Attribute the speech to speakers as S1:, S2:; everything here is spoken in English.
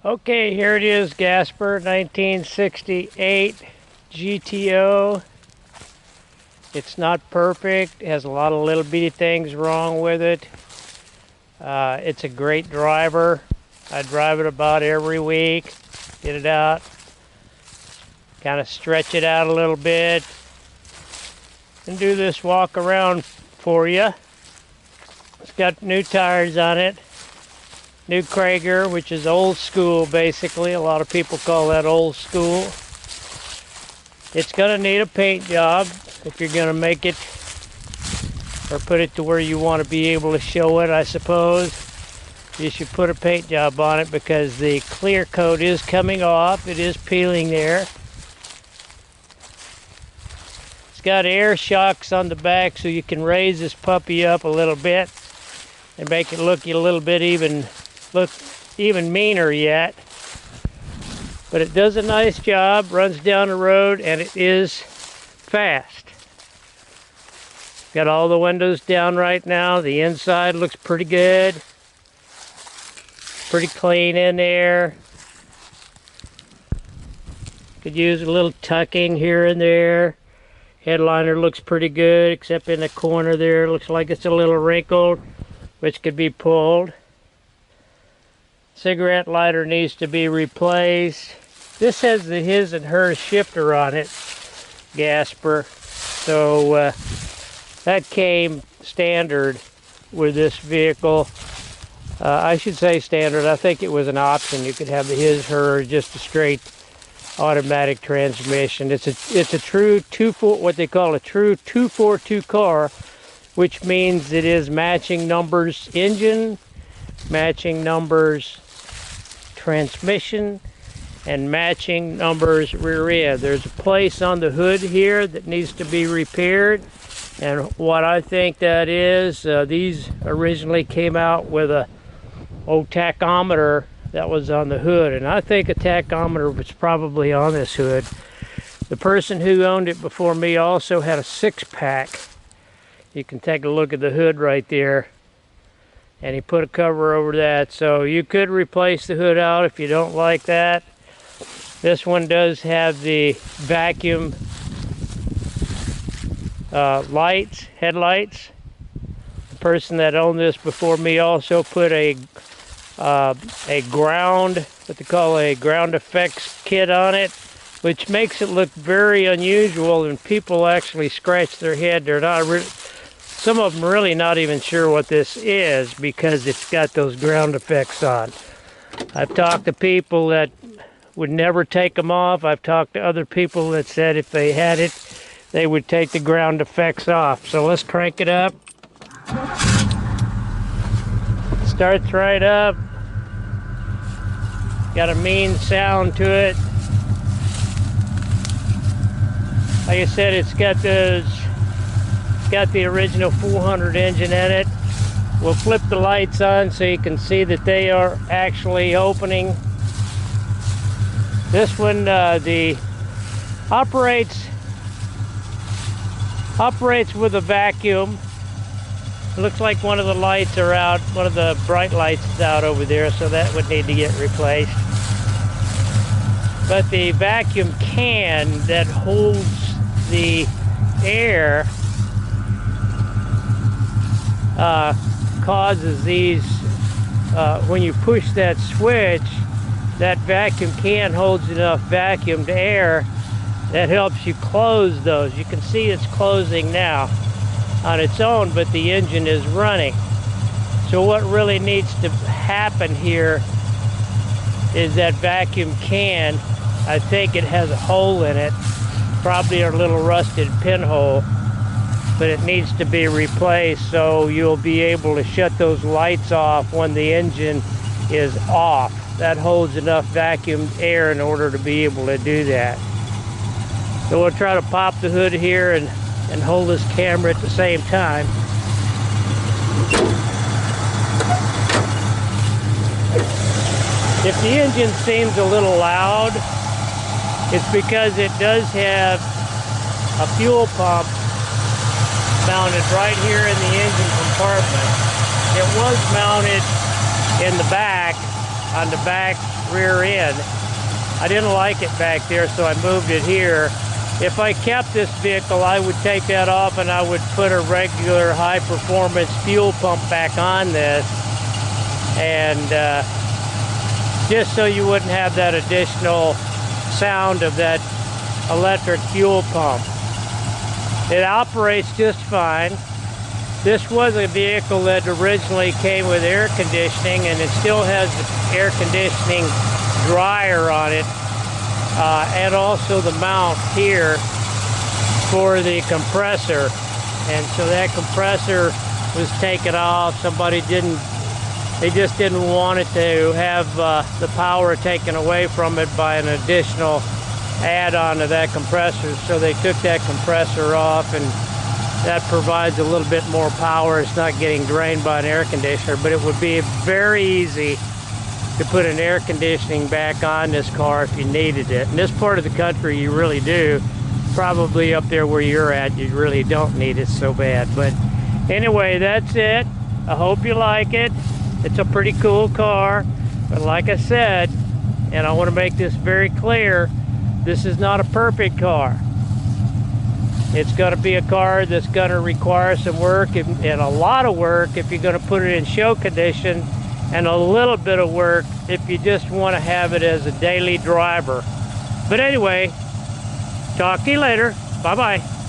S1: Okay, here it is, Gasper 1968 GTO. It's not perfect. It has a lot of little bitty things wrong with it. It's a great driver. I drive it about every week. Get it out. Kind of stretch it out a little bit. And do this walk around for you. It's got new tires on it. New Krager, which is old school basically. A lot of people call that old school. It's going to need a paint job if you're going to make it or put it to where you want to be able to show it, I suppose. You should put a paint job on it because the clear coat is coming off. It is peeling there. It's got air shocks on the back so you can raise this puppy up a little bit and make it look a little bit even meaner yet. But it does a nice job, runs down the road, and it is fast. Got all the windows down right now. The inside looks pretty good. Pretty clean in there. Could use a little tucking here and there. Headliner looks pretty good, except in the corner there. Looks like it's a little wrinkled, which could be pulled. Cigarette lighter needs to be replaced. This has the his and her shifter on it, Gasper. So that came standard with this vehicle. I should say standard. I think it was an option. You could have the his, her, or just a straight automatic transmission. It's a true what they call a true 242 car, which means it is matching numbers engine, matching numbers transmission, and matching numbers rear end. There's a place on the hood here that needs to be repaired, and what I think that is, these originally came out with a old tachometer that was on the hood, and I think a tachometer was probably on this hood. The person who owned it before me also had a 6-pack. You can take a look at the hood right there, and he put a cover over that, so you could replace the hood out if you don't like that. This one does have the vacuum headlights. The person that owned this before me also put a ground, what they call a ground effects kit on it, which makes it look very unusual, and people actually scratch their head. They're not really, some of them really not even sure what this is because it's got those ground effects on. I've talked to people that would never take them off. I've talked to other people that said if they had it, they would take the ground effects off. So let's crank it up. Starts right up. Got a mean sound to it. Like I said, it's got the original 400 engine in it. We'll flip the lights on so you can see that they are actually opening. This one operates with a vacuum. It looks like one of the lights are out, one of the bright lights is out over there, so that would need to get replaced. But the vacuum can that holds the air causes these, when you push that switch, that vacuum can holds enough vacuum to air that helps you close those. You can see it's closing now on its own, but the engine is running. So what really needs to happen here is that vacuum can, I think it has a hole in it, probably a little rusted pinhole, but it needs to be replaced so you'll be able to shut those lights off when the engine is off. That holds enough vacuum air in order to be able to do that. So we'll try to pop the hood here and hold this camera at the same time. If the engine seems a little loud, it's because it does have a fuel pump mounted right here in the engine compartment. It was mounted in the back, on the back rear end. I didn't like it back there, so I moved it here. If I kept this vehicle, I would take that off and I would put a regular high-performance fuel pump back on this, and just so you wouldn't have that additional sound of that electric fuel pump. It operates just fine. This was a vehicle that originally came with air conditioning, and it still has the air conditioning dryer on it, and also the mount here for the compressor. And so that compressor was taken off. They just didn't want it to have the power taken away from it by an additional add-on to that compressor. So they took that compressor off, and that provides a little bit more power. It's not getting drained by an air conditioner, but it would be very easy to put an air conditioning back on this car if you needed it. In this part of the country, you really do. Probably up there where you're at, you really don't need it so bad. But anyway, that's it. I hope you like it. It's a pretty cool car. But like I said, and I want to make this very clear, this is not a perfect car. It's going to be a car that's going to require some work and a lot of work if you're going to put it in show condition, and a little bit of work if you just want to have it as a daily driver. But anyway, talk to you later. Bye-bye.